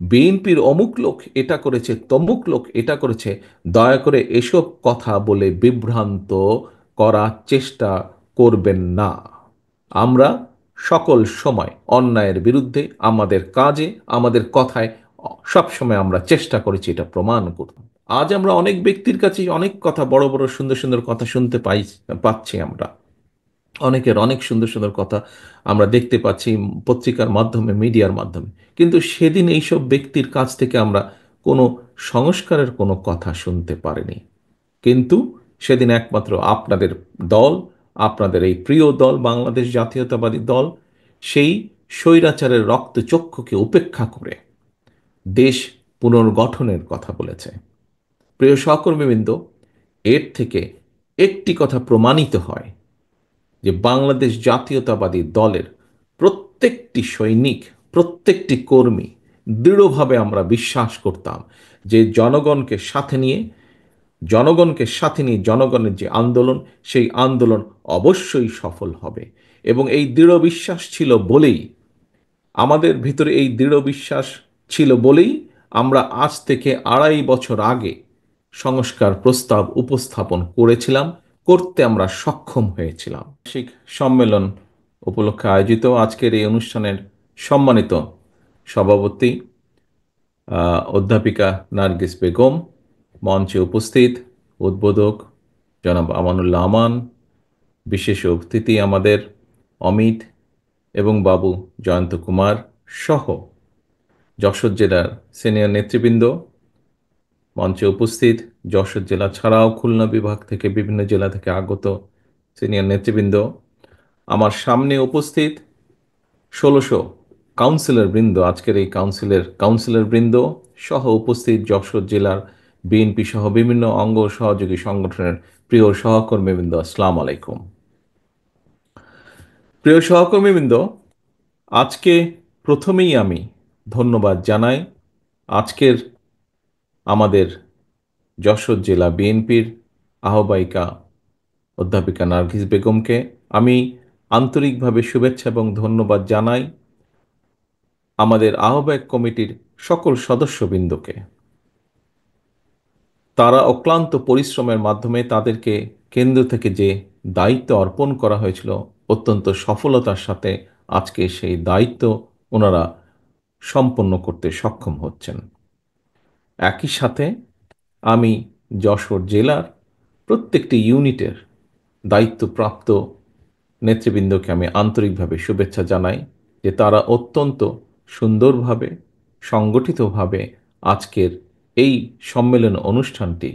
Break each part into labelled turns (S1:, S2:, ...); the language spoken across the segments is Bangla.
S1: বিএনপির অমুক লোক এটা করেছে, তমুক লোক এটা করেছে, দয়া করে এসব কথা বলে বিভ্রান্ত করার চেষ্টা করবেন না। আমরা সকল সময় অন্যায়ের বিরুদ্ধে আমাদের কাজে, আমাদের কথায় সবসময় আমরা চেষ্টা করেছি এটা প্রমাণ করতে। আজ আমরা অনেক ব্যক্তির কাছে অনেক কথা, বড় বড় সুন্দর সুন্দর কথা শুনতে পাচ্ছি আমরা। অনেকের অনেক সুন্দর সুন্দর কথা আমরা দেখতে পাচ্ছি পত্রিকার মাধ্যমে, মিডিয়ার মাধ্যমে। কিন্তু সেদিন এইসব ব্যক্তির কাছ থেকে আমরা কোনো সংস্কারের কোনো কথা শুনতে পারিনি। কিন্তু সেদিন একমাত্র আপনাদের দল, আপনাদের এই প্রিয় দল বাংলাদেশ জাতীয়তাবাদী দল, সেই স্বৈরাচারের রক্তচক্ষুকে উপেক্ষা করে দেশ পুনর্গঠনের কথা বলেছে। প্রিয় সহকর্মীবৃন্দ, এর থেকে একটি কথা প্রমাণিত হয় যে বাংলাদেশ জাতীয়তাবাদী দলের প্রত্যেকটি সৈনিক, প্রত্যেকটি কর্মী দৃঢ়ভাবে আমরা বিশ্বাস করতাম যে জনগণকে সাথে নিয়ে জনগণের যে আন্দোলন, সেই আন্দোলন অবশ্যই সফল হবে। এবং এই দৃঢ় বিশ্বাস ছিল বলেই, আমাদের ভিতরে এই দৃঢ় বিশ্বাস ছিল বলেই আমরা আজ থেকে 2.5 বছর আগে সংস্কার প্রস্তাব উপস্থাপন করেছিলাম, করতে আমরা সক্ষম হয়েছিলাম। বার্ষিক সম্মেলন উপলক্ষে আয়োজিত আজকের এই অনুষ্ঠানের সম্মানিত সভাপতি অধ্যাপিকা নার্গিস বেগম, মঞ্চে উপস্থিত উদ্বোধক জনাব আমানুল্লাহ আমান, বিশেষ অতিথি আমাদের অমিত এবং বাবু জয়ন্ত কুমার সহ যশোর জেলার সিনিয়র নেতৃবৃন্দ, মঞ্চে উপস্থিত যশোর জেলা ছাড়াও খুলনা বিভাগ থেকে বিভিন্ন জেলা থেকে আগত সিনিয়র নেতৃবৃন্দ, আমার সামনে উপস্থিত 1600 কাউন্সিলর বৃন্দ, আজকের এই কাউন্সিলর বৃন্দ সহ উপস্থিত যশোর জেলার বিএনপি সহ বিভিন্ন অঙ্গ সহযোগী সংগঠনের প্রিয় সহকর্মীবৃন্দ, আসসালামু আলাইকুম। প্রিয় সহকর্মীবৃন্দ, আজকে প্রথমেই আমি ধন্যবাদ জানাই আজকের আমাদের যশোর জেলা বিএনপির আহ্বায়িকা অধ্যাপিকা নার্গিস বেগমকে। আমি আন্তরিকভাবে শুভেচ্ছা এবং ধন্যবাদ জানাই আমাদের আহ্বায়ক কমিটির সকল সদস্যবৃন্দকে। তারা অক্লান্ত পরিশ্রমের মাধ্যমে তাদেরকে কেন্দ্র থেকে যে দায়িত্ব অর্পণ করা হয়েছিল, অত্যন্ত সফলতার সাথে আজকে সেই দায়িত্ব ওনারা সম্পন্ন করতে সক্ষম হচ্ছেন। একই সাথে আমি যশোর জেলার প্রত্যেকটি ইউনিটের দায়িত্বপ্রাপ্ত নেতৃবৃন্দকে আমি আন্তরিকভাবে শুভেচ্ছা জানাই যে তারা অত্যন্ত সুন্দরভাবে, সংগঠিতভাবে আজকের এই সম্মেলন অনুষ্ঠানটি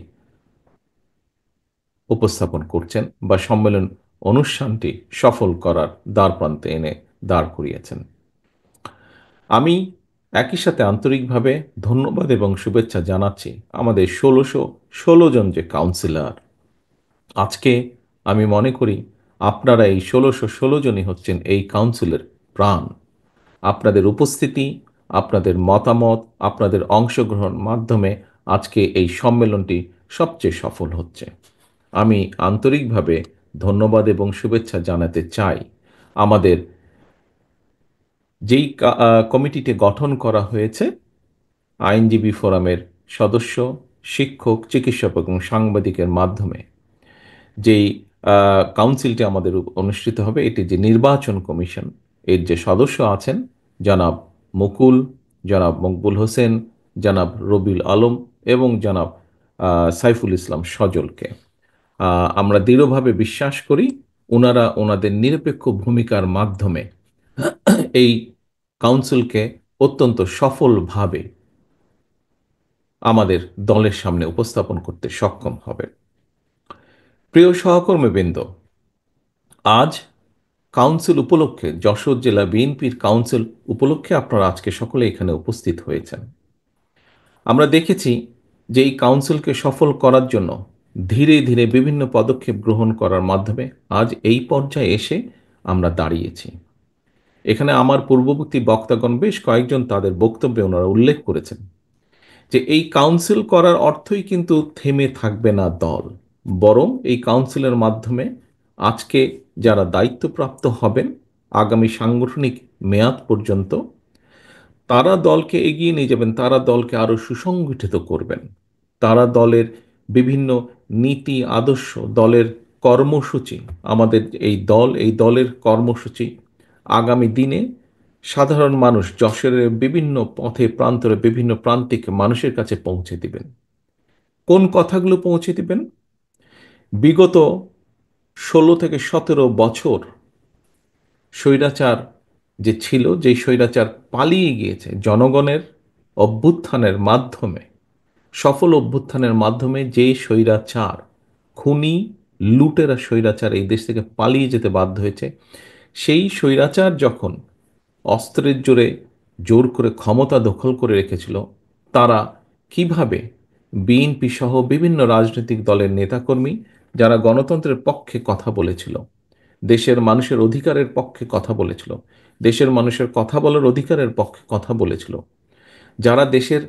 S1: উপস্থাপন করছেন বা সম্মেলন অনুষ্ঠানটি সফল করার দ্বারপ্রান্তে এনে দাঁড় করিয়েছেন। আমি একই সাথে আন্তরিকভাবে ধন্যবাদ এবং শুভেচ্ছা জানাচ্ছি আমাদের 1616 জন যে কাউন্সিলর। আজকে আমি মনে করি আপনারা এই 1616 জনই হচ্ছেন এই কাউন্সিলের প্রাণ। আপনাদের উপস্থিতি, আপনাদের মতামত, আপনাদের অংশগ্রহণ মাধ্যমে আজকে এই সম্মেলনটি সবচেয়ে সফল হচ্ছে। আমি আন্তরিকভাবে ধন্যবাদ এবং শুভেচ্ছা জানাতে চাই আমাদের যেই কমিটিটি গঠন করা হয়েছে, আইনজীবী ফোরামের সদস্য, শিক্ষক, চিকিৎসক এবং সাংবাদিকের মাধ্যমে যেই কাউন্সিলটি আমাদের অনুষ্ঠিত হবে, এটি যে নির্বাচন কমিশন, এর যে সদস্য আছেন জনাব মুকুল, জনাব মকবুল হোসেন, জনাব রবিউল আলম এবং জনাব সাইফুল ইসলাম সজলকে আমরা দৃঢ়ভাবে বিশ্বাস করি ওনারা ওনাদের নিরপেক্ষ ভূমিকার মাধ্যমে এই কাউন্সিলকে অত্যন্ত সফলভাবে আমাদের দলের সামনে উপস্থাপন করতে সক্ষম হবে। প্রিয় সহকর্মীবৃন্দ, আজ কাউন্সিল উপলক্ষে, যশোর জেলা বিএনপির কাউন্সিল উপলক্ষে আপনারা আজকে সকলে এখানে উপস্থিত হয়েছেন। আমরা দেখেছি যে এই কাউন্সিলকে সফল করার জন্য ধীরে ধীরে বিভিন্ন পদক্ষেপ গ্রহণ করার মাধ্যমে আজ এই পর্যায়ে এসে আমরা দাঁড়িয়েছি। এখানে আমার পূর্ববর্তী বক্তাগণ বেশ কয়েকজন তাদের বক্তব্যে ওনারা উল্লেখ করেছেন যে এই কাউন্সিল করার অর্থই কিন্তু থেমে থাকবে না দল, বরং এই কাউন্সিলের মাধ্যমে আজকে যারা দায়িত্বপ্রাপ্ত হবেন আগামী সাংগঠনিক মেয়াদ পর্যন্ত, তারা দলকে এগিয়ে নিয়ে যাবেন, তারা দলকে আরো সুসংগঠিত করবেন, তারা দলের বিভিন্ন নীতি আদর্শ, দলের কর্মসূচি, আমাদের এই দলের কর্মসূচি আগামী দিনে সাধারণ মানুষ, যশোরের বিভিন্ন পথে প্রান্তরে বিভিন্ন প্রান্তিক মানুষের কাছে পৌঁছে দিবেন। কোন কথাগুলো পৌঁছে দিবেন? বিগত 16 থেকে 17 বছর স্বৈরাচার যে ছিল, যেই স্বৈরাচার পালিয়ে গিয়েছে জনগণের অভ্যুত্থানের মাধ্যমে, সফল অভ্যুত্থানের মাধ্যমে, যে স্বৈরাচার, খুনি লুটেরা স্বৈরাচার এই দেশ থেকে পালিয়ে যেতে বাধ্য হয়েছে, সেই স্বৈরাচার যখন অস্ত্রের জোরে জোর করে ক্ষমতা দখল করে রেখেছিল, তারা কিভাবে বিএনপি সহ বিভিন্ন রাজনৈতিক দলের নেতাকর্মী যারা গণতন্ত্রের পক্ষে কথা বলেছিল, দেশের মানুষের অধিকারের পক্ষে কথা বলেছিল, দেশের মানুষের কথা বলার অধিকারের পক্ষে কথা বলেছিল, যারা দেশের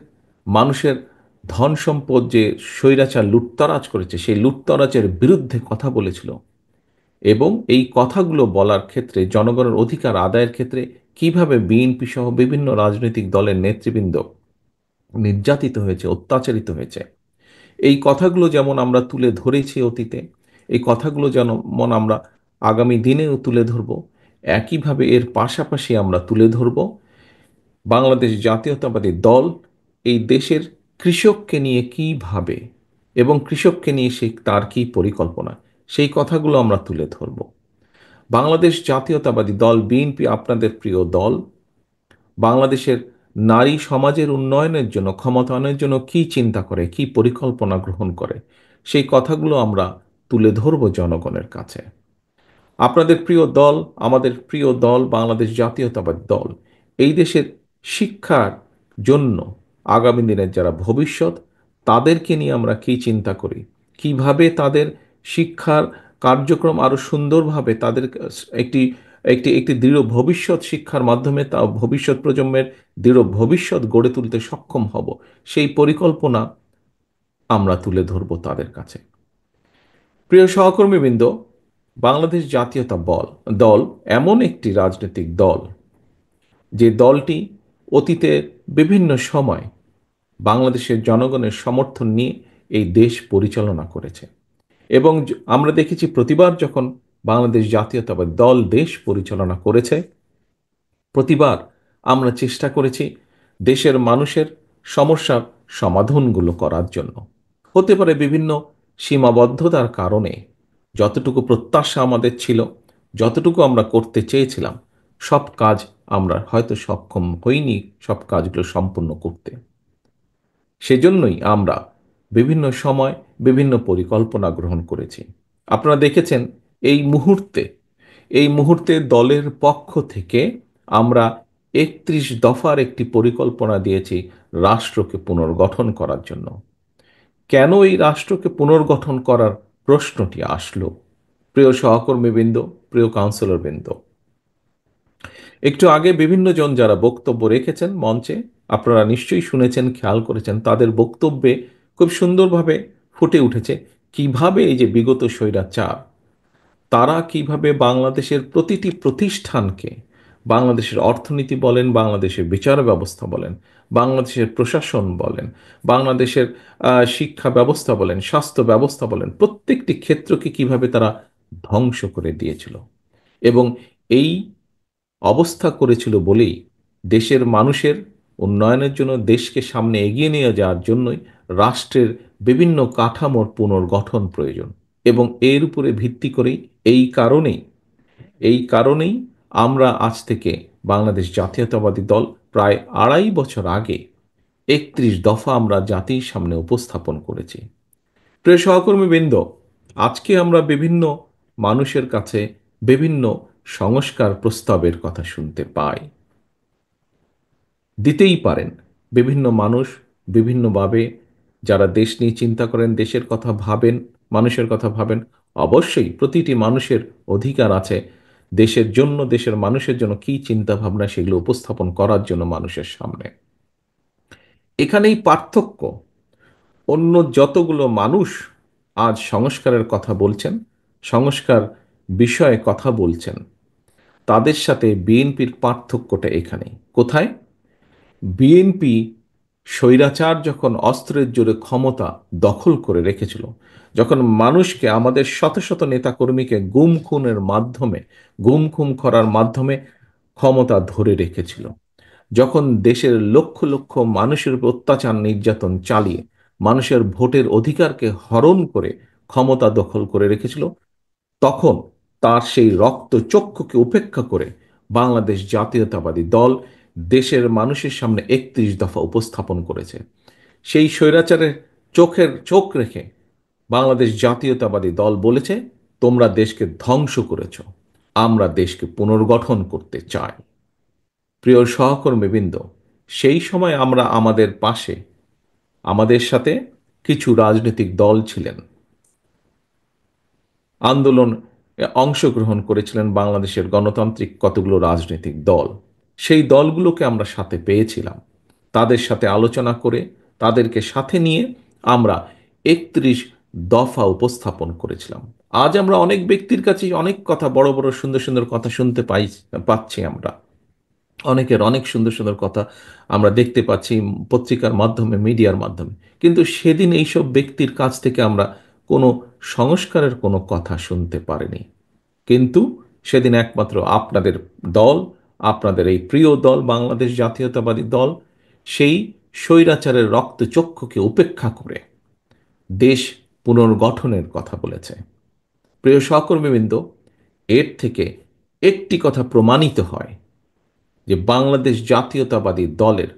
S1: মানুষের ধন সম্পদ যে স্বৈরাচার লুটতরাজ করেছে সেই লুটতরাজের বিরুদ্ধে কথা বলেছিল, এবং এই কথাগুলো বলার ক্ষেত্রে, জনগণের অধিকার আদায়ের ক্ষেত্রে কিভাবে বিএনপি সহ বিভিন্ন রাজনৈতিক দলের নেতৃবৃন্দ নির্যাতিত হয়েছে, অত্যাচারিত হয়েছে, এই কথাগুলো যেমন আমরা তুলে ধরেছি অতীতে, এই কথাগুলো যেমন আমরা আগামী দিনেও তুলে ধরব, একইভাবে এর পাশাপাশি আমরা তুলে ধরব বাংলাদেশ জাতীয়তাবাদী দল এই দেশের কৃষককে নিয়ে কী ভাবে এবং কৃষককে নিয়ে সেই তার কী পরিকল্পনা, সেই কথাগুলো আমরা তুলে ধরব। বাংলাদেশ জাতীয়তাবাদী দল বিএনপি, আপনাদের প্রিয় দল, বাংলাদেশের নারী সমাজের উন্নয়নের জন্য, ক্ষমতায়নের জন্য কি চিন্তা করে, কি পরিকল্পনা গ্রহণ করে, সেই কথাগুলো আমরা তুলে ধরব জনগণের কাছে। আপনাদের প্রিয় দল, আমাদের প্রিয় দল বাংলাদেশ জাতীয়তাবাদী দল এই দেশের শিক্ষার জন্য, আগামী দিনের যারা ভবিষ্যৎ, তাদেরকে নিয়ে আমরা কি চিন্তা করি, কিভাবে তাদের শিক্ষার কার্যক্রম আরো সুন্দরভাবে তাদের একটি একটি একটি দৃঢ় ভবিষ্যৎ শিক্ষার মাধ্যমে তা ভবিষ্যৎ প্রজন্মের দৃঢ় ভবিষ্যৎ গড়ে তুলতে সক্ষম হব, সেই পরিকল্পনা আমরা তুলে ধরব তাদের কাছে। প্রিয় সহকর্মীবৃন্দ, বাংলাদেশ দল এমন একটি রাজনৈতিক দল যে দলটি অতীতের বিভিন্ন সময় বাংলাদেশের জনগণের সমর্থন নিয়ে এই দেশ পরিচালনা করেছে, এবং আমরা দেখেছি প্রতিবার যখন বাংলাদেশ জাতীয়তাবাদী দল দেশ পরিচালনা করেছে, প্রতিবার আমরা চেষ্টা করেছি দেশের মানুষের সমস্যার সমাধানগুলো করার জন্য। হতে পারে বিভিন্ন সীমাবদ্ধতার কারণে যতটুকু প্রত্যাশা আমাদের ছিল, যতটুকু আমরা করতে চেয়েছিলাম, সব কাজ আমরা হয়তো সক্ষম হইনি সব কাজগুলো সম্পূর্ণ করতে। সেজন্যই আমরা বিভিন্ন সময় বিভিন্ন পরিকল্পনা গ্রহণ করেছি। আপনারা দেখেছেন এই মুহূর্তে, এই মুহূর্তে দলের পক্ষ থেকে আমরা 31 দফার একটি পরিকল্পনা দিয়েছি রাষ্ট্রকে পুনর্গঠন করার জন্য। কেন এই রাষ্ট্রকে পুনর্গঠন করার প্রশ্নটি আসলো? প্রিয় সহকর্মীবৃন্দ, প্রিয় কাউন্সিলরবৃন্দ, একটু আগে বিভিন্ন জন যারা বক্তব্য রেখেছেন মঞ্চে, আপনারা নিশ্চয়ই শুনেছেন, খেয়াল করেছেন, তাদের বক্তব্যে খুব সুন্দরভাবে ফুটে উঠেছে কিভাবে এই যে বিগত স্বৈরাচার, তারা কিভাবে বাংলাদেশের প্রতিটি প্রতিষ্ঠানকে, বাংলাদেশের অর্থনীতি বলেন, বাংলাদেশের বিচার ব্যবস্থা বলেন, বাংলাদেশের প্রশাসন বলেন, বাংলাদেশের শিক্ষা ব্যবস্থা বলেন, স্বাস্থ্য ব্যবস্থা বলেন, প্রত্যেকটি ক্ষেত্রকে কিভাবে তারা ধ্বংস করে দিয়েছিল, এবং এই অবস্থা করেছিল বলেই দেশের মানুষের উন্নয়নের জন্য, দেশকে সামনে এগিয়ে নিয়ে যাওয়ার জন্যই রাষ্ট্রের বিভিন্ন কাঠামোর পুনর্গঠন প্রয়োজন। এবং এর উপরে ভিত্তি করেই, এই কারণেই আমরা আজ থেকে বাংলাদেশ জাতীয়তাবাদী দল প্রায় 2.5 বছর আগে 31 দফা আমরা জাতির সামনে উপস্থাপন করেছি। প্রিয় সহকর্মীবৃন্দ, আজকে আমরা বিভিন্ন মানুষের কাছে বিভিন্ন সংস্কার প্রস্তাবের কথা শুনতে পাই। দিতেই পারেন বিভিন্ন মানুষ বিভিন্নভাবে, যারা দেশ নিয়ে চিন্তা করেন, দেশের কথা ভাবেন, মানুষের কথা ভাবেন, অবশ্যই প্রতিটি মানুষের অধিকার আছে দেশের জন্য, দেশের মানুষের জন্য কী চিন্তা ভাবনা সেগুলো উপস্থাপন করার জন্য মানুষের সামনে। এখানেই পার্থক্য। অন্য যতগুলো মানুষ আজ সংস্কারের কথা বলছেন, সংস্কার বিষয়ে কথা বলছেন, তাদের সাথে বিএনপির পার্থক্যটা এখানেই। কোথায়? বিএনপি স্বৈরাচার যখন অস্ত্রের জোরে ক্ষমতা দখল করে রেখেছিল, যখন মানুষকে, আমাদের শত শত নেতাকর্মীকে গুম খুন করার মাধ্যমে ক্ষমতা ধরে রেখেছিল, যখন দেশের লক্ষ লক্ষ মানুষের উপর অত্যাচার নির্যাতন চালিয়ে মানুষের ভোটের অধিকারকে হরণ করে ক্ষমতা দখল করে রেখেছিল, তখন তার সেই রক্তচক্ষুকে উপেক্ষা করে বাংলাদেশ জাতীয়তাবাদী দল দেশের মানুষের সামনে ৩১ দফা উপস্থাপন করেছে। সেই স্বৈরাচারের চোখ রেখে বাংলাদেশ জাতীয়তাবাদী দল বলেছে, তোমরা দেশকে ধ্বংস করেছ, আমরা দেশকে পুনর্গঠন করতে চাই। প্রিয় সহকর্মীবৃন্দ, সেই সময় আমরা, আমাদের পাশে, আমাদের সাথে কিছু রাজনৈতিক দল ছিলেন, আন্দোলন অংশগ্রহণ করেছিলেন বাংলাদেশের গণতান্ত্রিক কতগুলো রাজনৈতিক দল। সেই দলগুলোকে আমরা সাথে পেয়েছিলাম, তাদের সাথে আলোচনা করে, তাদেরকে সাথে নিয়ে আমরা ৩১ দফা উপস্থাপন করেছিলাম। আজ আমরা অনেক ব্যক্তির কাছেই অনেক কথা, বড় বড় সুন্দর সুন্দর কথা শুনতে পাচ্ছি আমরা, অনেকের অনেক সুন্দর সুন্দর কথা আমরা দেখতে পাচ্ছি পত্রিকার মাধ্যমে, মিডিয়ার মাধ্যমে। কিন্তু সেদিন এইসব ব্যক্তির কাছ থেকে আমরা কোনো সংস্কারের কোনো কথা শুনতে পারিনি। কিন্তু সেদিন একমাত্র আপনাদের দল, আপনাদের এই প্রিয় দল বাংলাদেশ জাতীয়তাবাদী দল, সেই স্বৈরাচারের রক্তচক্ষুকে উপেক্ষা করে দেশ পুনর্গঠনের কথা বলেছে। প্রিয় সহকর্মীবৃন্দ, এর থেকে একটি কথা প্রমাণিত হয় যে বাংলাদেশ জাতীয়তাবাদী দলের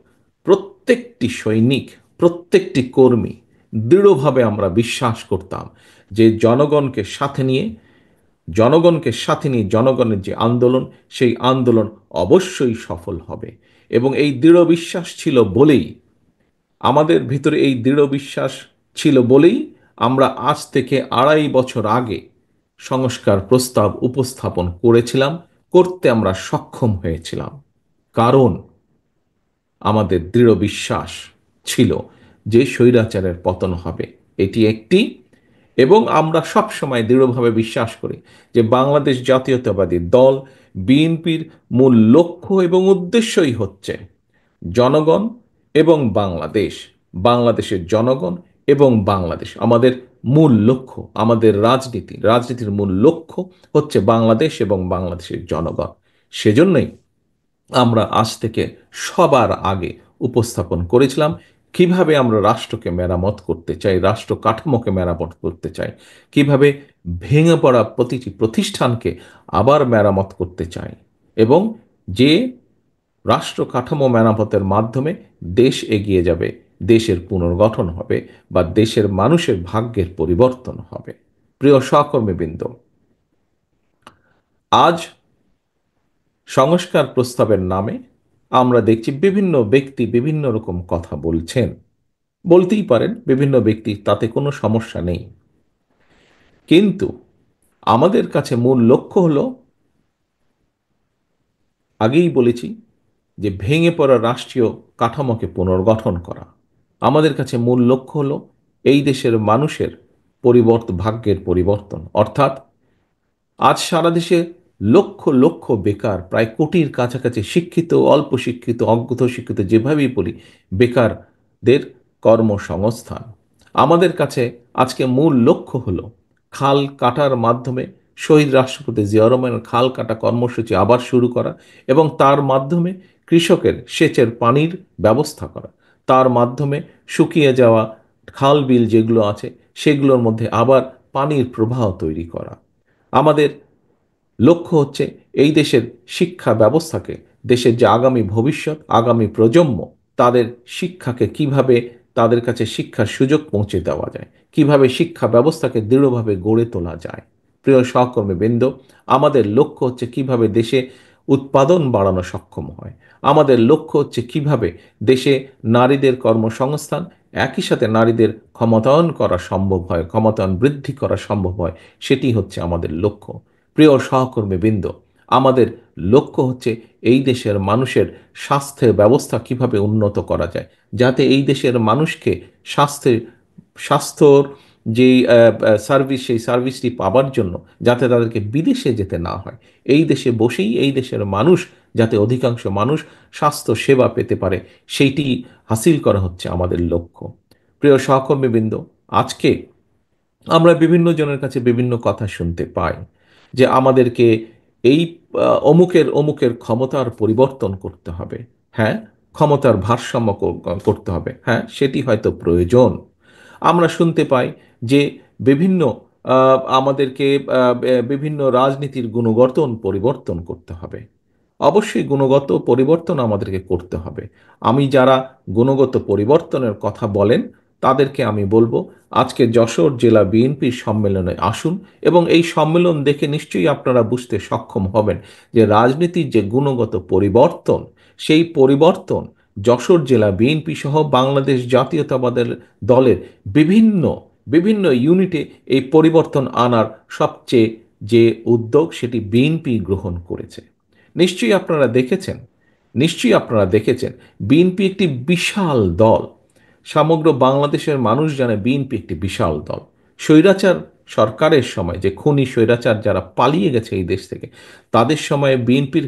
S1: প্রত্যেকটি সৈনিক, প্রত্যেকটি কর্মী দৃঢ়ভাবে আমরা বিশ্বাস করতাম যে জনগণের যে আন্দোলন, সেই আন্দোলন অবশ্যই সফল হবে। এবং এই দৃঢ় বিশ্বাস ছিল বলেই, আমাদের ভিতরে এই দৃঢ় বিশ্বাস ছিল বলেই আমরা আজ থেকে ২.৫ বছর আগে সংস্কার প্রস্তাব উপস্থাপন করেছিলাম, করতে আমরা সক্ষম হয়েছিলাম। কারণ আমাদের দৃঢ় বিশ্বাস ছিল যে স্বৈরাচারের পতন হবে, এটি একটি। এবং আমরা সব সময় দৃঢ়ভাবে বিশ্বাস করি যে বাংলাদেশ জাতীয়তাবাদী দল, বিএনপির মূল লক্ষ্য এবং উদ্দেশ্যই হচ্ছে জনগণ এবং বাংলাদেশ, বাংলাদেশের জনগণ এবং বাংলাদেশ। আমাদের মূল লক্ষ্য, আমাদের রাজনীতির মূল লক্ষ্য হচ্ছে বাংলাদেশ এবং বাংলাদেশের জনগণ। সেজন্যই আমরা আজ থেকে সবার আগে উপস্থাপন করেছিলাম কিভাবে আমরা রাষ্ট্রকে মেরামত করতে চাই, রাষ্ট্র কাঠামোকে মেরামত করতে চাই, কিভাবে ভেঙে পড়া প্রতিটি প্রতিষ্ঠানকে আবার মেরামত করতে চাই, এবং যে রাষ্ট্র কাঠামো মেরামতের মাধ্যমে দেশ এগিয়ে যাবে, দেশের পুনর্গঠন হবে, বা দেশের মানুষের ভাগ্যের পরিবর্তন হবে। প্রিয় সহকর্মীবৃন্দ, আজ সংস্কার প্রস্তাবের নামে আমরা দেখছি বিভিন্ন ব্যক্তি বিভিন্ন রকম কথা বলছেন। বলতেই পারেন বিভিন্ন ব্যক্তি, তাতে কোনো সমস্যা নেই। কিন্তু আমাদের কাছে মূল লক্ষ্য হলো, আগেই বলেছি যে ভেঙে পড়া রাষ্ট্রীয় কাঠামোকে পুনর্গঠন করা। আমাদের কাছে মূল লক্ষ্য হলো এই দেশের মানুষের ভাগ্যের পরিবর্তন। অর্থাৎ আজ সারা দেশে লক্ষ লক্ষ বেকার, প্রায় কোটির কাছাকাছি শিক্ষিত, অল্প শিক্ষিত, অজ্ঞ শিক্ষিত, যেভাবেই বলি, বেকারদের কর্মসংস্থান। আমাদের কাছে আজকে মূল লক্ষ্য হলো খাল কাটার মাধ্যমে শহীদ রাষ্ট্রপতি জিয়াউর রহমানের খাল কাটা কর্মসূচি আবার শুরু করা, এবং তার মাধ্যমে কৃষকের সেচের পানির ব্যবস্থা করা, তার মাধ্যমে শুকিয়ে যাওয়া খাল বিল যেগুলো আছে সেগুলোর মধ্যে আবার পানির প্রবাহ তৈরি করা। আমাদের লক্ষ্য হচ্ছে এই দেশের শিক্ষা ব্যবস্থাকে, দেশের যে আগামী ভবিষ্যৎ, আগামী প্রজন্ম, তাদের শিক্ষাকে কিভাবে, তাদের কাছে শিক্ষার সুযোগ পৌঁছে দেওয়া যায়, কিভাবে শিক্ষা ব্যবস্থাকে দৃঢ়ভাবে গড়ে তোলা যায়। প্রিয় সহকর্মীবৃন্দ, আমাদের লক্ষ্য হচ্ছে কিভাবে দেশে উৎপাদন বাড়ানো সক্ষম হয়, আমাদের লক্ষ্য হচ্ছে কিভাবে দেশে নারীদের কর্মসংস্থান, একই সাথে নারীদের ক্ষমতায়ন করা সম্ভব হয়, ক্ষমতায়ন বৃদ্ধি করা সম্ভব হয়, সেটি হচ্ছে আমাদের লক্ষ্য। প্রিয় সহকর্মীবৃন্দ, আমাদের লক্ষ্য হচ্ছে এই দেশের মানুষের স্বাস্থ্যের ব্যবস্থা কিভাবে উন্নত করা যায়, যাতে এই দেশের মানুষকে স্বাস্থ্যর যেই সার্ভিস, সেই সার্ভিসটি পাবার জন্য যাতে তাদেরকে বিদেশে যেতে না হয়, এই দেশে বসেই এই দেশের মানুষ, যাতে অধিকাংশ মানুষ স্বাস্থ্য সেবা পেতে পারে, সেইটি হাসিল করা হচ্ছে আমাদের লক্ষ্য। প্রিয় সহকর্মীবৃন্দ, আজকে আমরা বিভিন্ন জনের কাছে বিভিন্ন কথা শুনতে পাই যে আমাদেরকে এই অমুকের অমুকের ক্ষমতার পরিবর্তন করতে হবে। হ্যাঁ, ক্ষমতার ভারসাম্য করতে হবে, হ্যাঁ সেটি হয়তো প্রয়োজন। আমরা শুনতে পাই যে বিভিন্ন আমাদেরকে বিভিন্ন রাজনীতির গুণগঠন পরিবর্তন করতে হবে। অবশ্যই গুণগত পরিবর্তন আমাদেরকে করতে হবে। আমি যারা গুণগত পরিবর্তনের কথা বলেন তাদেরকে আমি বলবো, আজকে যশোর জেলা বিএনপির সম্মেলনে আসুন এবং এই সম্মেলন দেখে নিশ্চয়ই আপনারা বুঝতে সক্ষম হবেন যে রাজনীতির যে গুণগত পরিবর্তন, সেই পরিবর্তন যশোর জেলা বিএনপি সহ বাংলাদেশ জাতীয়তাবাদের দলের বিভিন্ন বিভিন্ন ইউনিটে এই পরিবর্তন আনার সবচেয়ে যে উদ্যোগ, সেটি বিএনপি গ্রহণ করেছে। নিশ্চয়ই আপনারা দেখেছেন, নিশ্চয়ই আপনারা দেখেছেন বিএনপি একটি বিশাল দল। সমগ্র বাংলাদেশের মানুষ জানে বিএনপি একটি বিশাল দল। স্বৈরাচার সরকারের সময় যে খুনি স্বৈরাচার যারা পালিয়ে গেছে এই দেশ থেকে, তাদের সময়ে বিএনপির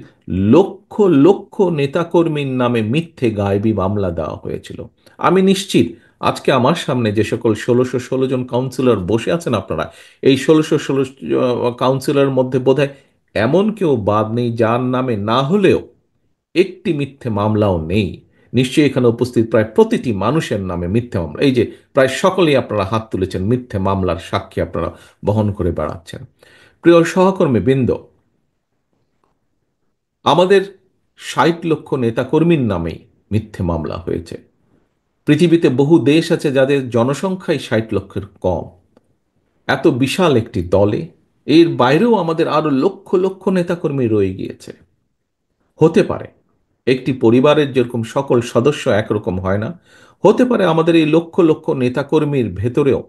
S1: লক্ষ লক্ষ নেতাকর্মীর নামে মিথ্যে গায়েবী মামলা দেওয়া হয়েছিল। আমি নিশ্চিত আজকে আমার সামনে যে সকল ১৬১৬ জন কাউন্সিলর বসে আছেন, আপনারা এই ১৬১৬ কাউন্সিলরের মধ্যে বোধহয় এমন কেউ বাদ নেই যার নামে না হলেও একটি মিথ্যে মামলাও নেই। নিশ্চয়ই এখানে উপস্থিত প্রায় প্রতিটি মানুষের নামে মিথ্যে মামলা, এই যে প্রায় সকলেই আপনারা হাত তুলেছেন, মিথ্যে মামলার সাক্ষী আপনারা বহন করে বেড়াচ্ছেন। প্রিয় সহকর্মী বৃন্দ, আমাদের ৬০ লক্ষ নেতাকর্মীর নামেই মিথ্যে মামলা হয়েছে। পৃথিবীতে বহু দেশ আছে যাদের জনসংখ্যাই ৬০ লক্ষের কম। এত বিশাল একটি দলে এর বাইরেও আমাদের আরো লক্ষ লক্ষ নেতাকর্মী রয়ে গিয়েছে। হতে পারে একটি পরিবারের যেরকম সকল সদস্য একরকম হয় না, হতে পারে আমাদের এই লক্ষ লক্ষ নেতাকর্মীর ভেতরেও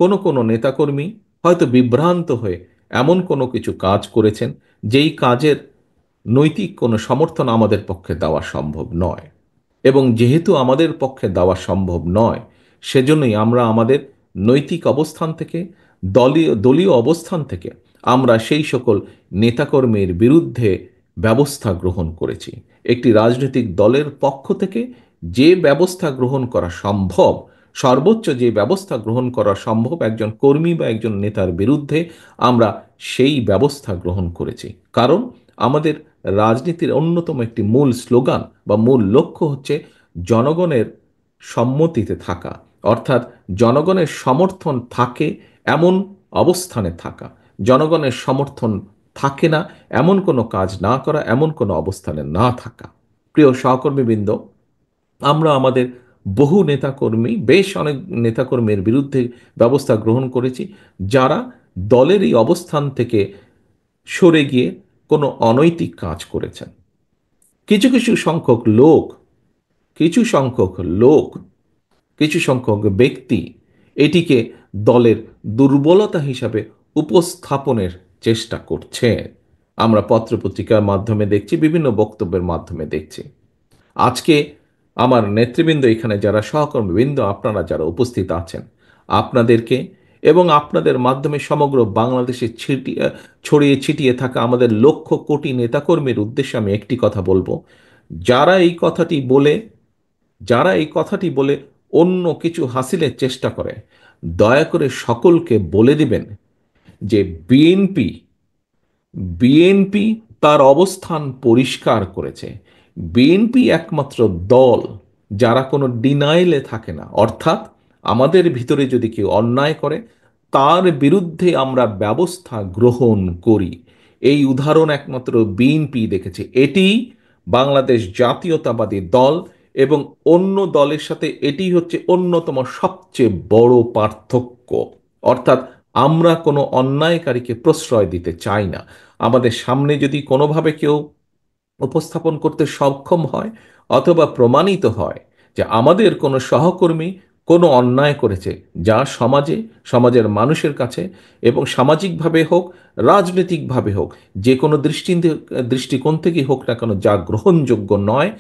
S1: কোনো কোনো নেতাকর্মী হয়তো বিভ্রান্ত হয়ে এমন কোনো কিছু কাজ করেছেন যেই কাজের নৈতিক কোনো সমর্থন আমাদের পক্ষে দেওয়া সম্ভব নয়। এবং যেহেতু আমাদের পক্ষে দেওয়া সম্ভব নয়, সেজন্যই আমরা আমাদের নৈতিক অবস্থান থেকে, দলীয় দলীয় অবস্থান থেকে আমরা সেই সকল নেতাকর্মীর বিরুদ্ধে ব্যবস্থা গ্রহণ করেছি। একটি রাজনৈতিক দলের পক্ষ থেকে যে ব্যবস্থা গ্রহণ করা সম্ভব, সর্বোচ্চ যে ব্যবস্থা গ্রহণ করা সম্ভব একজন কর্মী বা একজন নেতার বিরুদ্ধে, আমরা সেই ব্যবস্থা গ্রহণ করেছি। কারণ আমাদের রাজনীতির অন্যতম একটি মূল স্লোগান বা মূল লক্ষ্য হচ্ছে জনগণের সম্মতিতে থাকা, অর্থাৎ জনগণের সমর্থন থাকে এমন অবস্থানে থাকা, জনগণের সমর্থন থাকে না এমন কোনো কাজ না করা, এমন কোনো অবস্থানে না থাকা। প্রিয় সহকর্মীবৃন্দ, আমরা আমাদের বহু নেতাকর্মী, বেশ অনেক নেতাকর্মীর বিরুদ্ধে ব্যবস্থা গ্রহণ করেছি যারা দলের এই অবস্থান থেকে সরে গিয়ে কোনো অনৈতিক কাজ করেছেন। কিছু কিছু সংখ্যক লোক, কিছু সংখ্যক লোক, কিছু সংখ্যক ব্যক্তি এটিকে দলের দুর্বলতা হিসাবে উপস্থাপনের চেষ্টা করছে। আমরা পত্রপত্রিকার মাধ্যমে দেখছি, বিভিন্ন বক্তব্যের মাধ্যমে দেখছি। আজকে আমার নেতৃবৃন্দ, এখানে যারা সহকর্মীবৃন্দ, আপনারা যারা উপস্থিত আছেন, আপনাদেরকে এবং আপনাদের মাধ্যমে সমগ্র বাংলাদেশে ছড়িয়ে ছিটিয়ে থাকা আমাদের লক্ষ কোটি নেতাকর্মীর উদ্দেশ্যে আমি একটি কথা বলবো। যারা এই কথাটি বলে, যারা এই কথাটি বলে অন্য কিছু হাসিলের চেষ্টা করে, দয়া করে সকলকে বলে দিবেন যে বিএনপি বিএনপি তার অবস্থান পরিষ্কার করেছে। বিএনপি একমাত্র দল যারা কোনো ডিনাইলে থাকে না, অর্থাৎ আমাদের ভিতরে যদি কেউ অন্যায় করে তার বিরুদ্ধে আমরা ব্যবস্থা গ্রহণ করি। এই উদাহরণ একমাত্র বিএনপি দেখেছে। এটি বাংলাদেশ জাতীয়তাবাদী দল এবং অন্য দলের সাথে এটি হচ্ছে অন্যতম সবচেয়ে বড় পার্থক্য। অর্থাৎ আমরা কোনো অন্যায়কারীকে প্রশ্রয় দিতে চাই না। আমাদের সামনে যদি কোনোভাবে কেউ উপস্থাপন করতে সক্ষম হয় অথবা প্রমাণিত হয় যে আমাদের কোনো সহকর্মী কোনো অন্যায় করেছে, যা সমাজের মানুষের কাছে এবং সামাজিকভাবে হোক, রাজনৈতিকভাবে হোক, যে কোনো দৃষ্টিকোণ থেকেই হোক না কেন, যা গ্রহণযোগ্য নয়,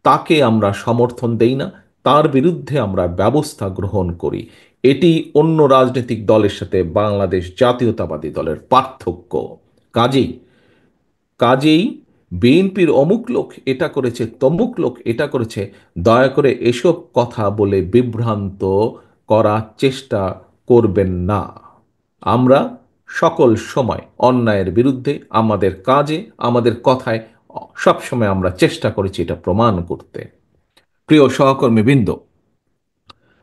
S1: তাকে আমরা সমর্থন দেই না, তার বিরুদ্ধে আমরা ব্যবস্থা গ্রহণ করি। এটি অন্য রাজনৈতিক দলের সাথে বাংলাদেশ জাতীয়তাবাদী দলের পার্থক্য। কাজেই কাজেই বিএনপির অমুক লোক এটা করেছে, তমুক লোক এটা করেছে, দয়া করে এসব কথা বলে বিভ্রান্ত করার চেষ্টা করবেন না। আমরা সকল সময় অন্যায়ের বিরুদ্ধে আমাদের কাজে, আমাদের কথায় সবসময় আমরা চেষ্টা করেছি এটা প্রমাণ করতে। প্রিয় সহকর্মীবৃন্দ,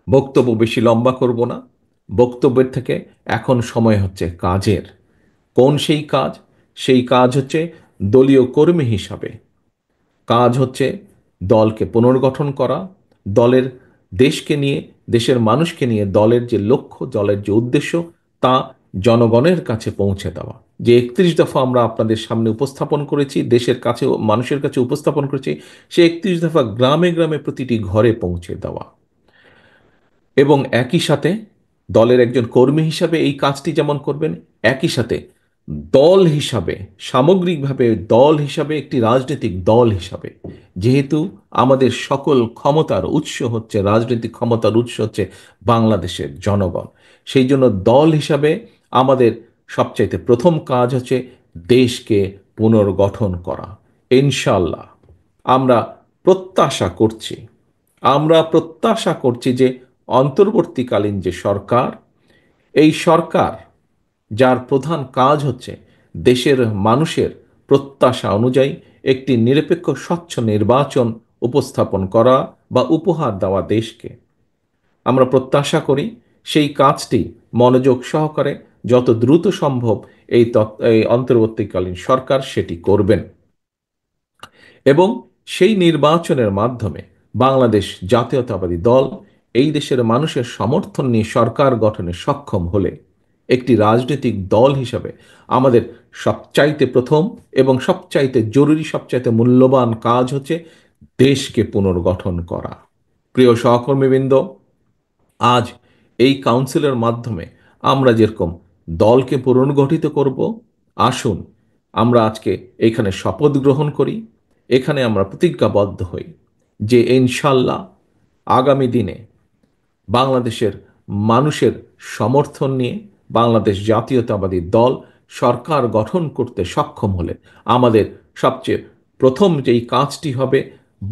S1: বক্তব্য বেশি লম্বা করব না। বক্তব্যের থেকে এখন সময় হচ্ছে কাজের। কোন সেই কাজ? সেই কাজ হচ্ছে দলীয় কর্মী হিসাবে কাজ হচ্ছে দলকে পুনর্গঠন করা, দলের দেশকে নিয়ে, দেশের মানুষকে নিয়ে দলের যে লক্ষ্য, দলের যে উদ্দেশ্য, তা জনগণের কাছে পৌঁছে দেওয়া। যে 31 দফা আমরা আপনাদের সামনে উপস্থাপন করেছি, দেশের কাছে, মানুষের কাছে উপস্থাপন করেছি, সে 31 দফা গ্রামে গ্রামে প্রতিটি ঘরে পৌঁছে দেওয়া। এবং একই সাথে দলের একজন কর্মী হিসাবে এই কাজটি যেমন করবেন, একই সাথে দল হিসাবে, সামগ্রিকভাবে দল হিসাবে, একটি রাজনৈতিক দল হিসাবে, যেহেতু আমাদের সকল ক্ষমতার উৎস হচ্ছে, রাজনৈতিক ক্ষমতার উৎস হচ্ছে বাংলাদেশের জনগণ, সেই জন্য দল হিসাবে আমাদের সবচাইতে প্রথম কাজ হচ্ছে দেশকে পুনর্গঠন করা। ইনশাল্লাহ আমরা প্রত্যাশা করছি আমরা প্রত্যাশা করছি যে অন্তর্বর্তীকালীন যে সরকার, এই সরকার, যার প্রধান কাজ হচ্ছে দেশের মানুষের প্রত্যাশা অনুযায়ী একটি নিরপেক্ষ স্বচ্ছ নির্বাচন উপস্থাপন করা বা উপহার দেওয়া দেশকে, আমরা প্রত্যাশা করি সেই কাজটি মনোযোগ সহকারে যত দ্রুত সম্ভব এই অন্তর্বর্তীকালীন সরকার সেটি করবেন। এবং সেই নির্বাচনের মাধ্যমে বাংলাদেশ জাতীয়তাবাদী দল এই দেশের মানুষের সমর্থন নিয়ে সরকার গঠনে সক্ষম হলে একটি রাজনৈতিক দল হিসাবে আমাদের সবচাইতে প্রথম এবং সবচাইতে জরুরি, সবচাইতে মূল্যবান কাজ হচ্ছে দেশকে পুনর্গঠন করা। প্রিয় সহকর্মীবৃন্দ, আজ এই কাউন্সিলের মাধ্যমে আমরা যেরকম দলকে পুনর্গঠিত করব, আসুন আমরা আজকে এখানে শপথ গ্রহণ করি, এখানে আমরা প্রতিজ্ঞাবদ্ধ হই যে ইনশাল্লাহ আগামী দিনে বাংলাদেশের মানুষের সমর্থন নিয়ে বাংলাদেশ জাতীয়তাবাদী দল সরকার গঠন করতে সক্ষম হলে আমাদের সবচেয়ে প্রথম যেই কাজটি হবে,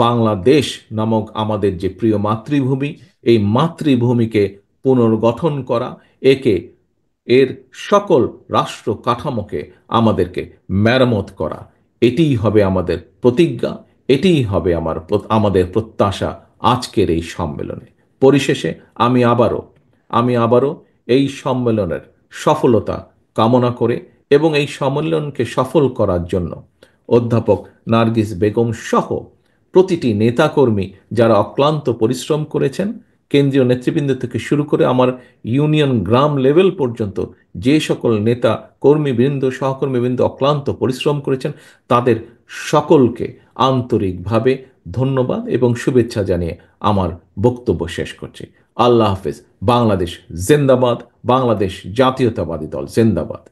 S1: বাংলাদেশ নামক আমাদের যে প্রিয় মাতৃভূমি, এই মাতৃভূমিকে পুনর্গঠন করা, একে, এর সকল রাষ্ট্র কাঠামোকে আমাদেরকে মেরামত করা। এটিই হবে আমাদের প্রতিজ্ঞা, এটিই হবে আমাদের প্রত্যাশা আজকের এই সম্মেলনে। পরিশেষে আমি আবারও এই সম্মেলনের সফলতা কামনা করে এবং এই সম্মেলনকে সফল করার জন্য অধ্যাপক নার্গিস বেগম সহ প্রতিটি নেতাকর্মী যারা অক্লান্ত পরিশ্রম করেছেন, কেন্দ্রীয় নেতৃবৃন্দ থেকে শুরু করে আমার ইউনিয়ন গ্রাম লেভেল পর্যন্ত যে সকল নেতা কর্মীবৃন্দ, সহকর্মীবৃন্দ অক্লান্ত পরিশ্রম করেছেন, তাদের সকলকে আন্তরিকভাবে ধন্যবাদ এবং শুভেচ্ছা জানিয়ে আমার বক্তব্য শেষ করছি। আল্লাহ হাফেজ। বাংলাদেশ জিন্দাবাদ। বাংলাদেশ জাতীয়তাবাদী দল জিন্দাবাদ।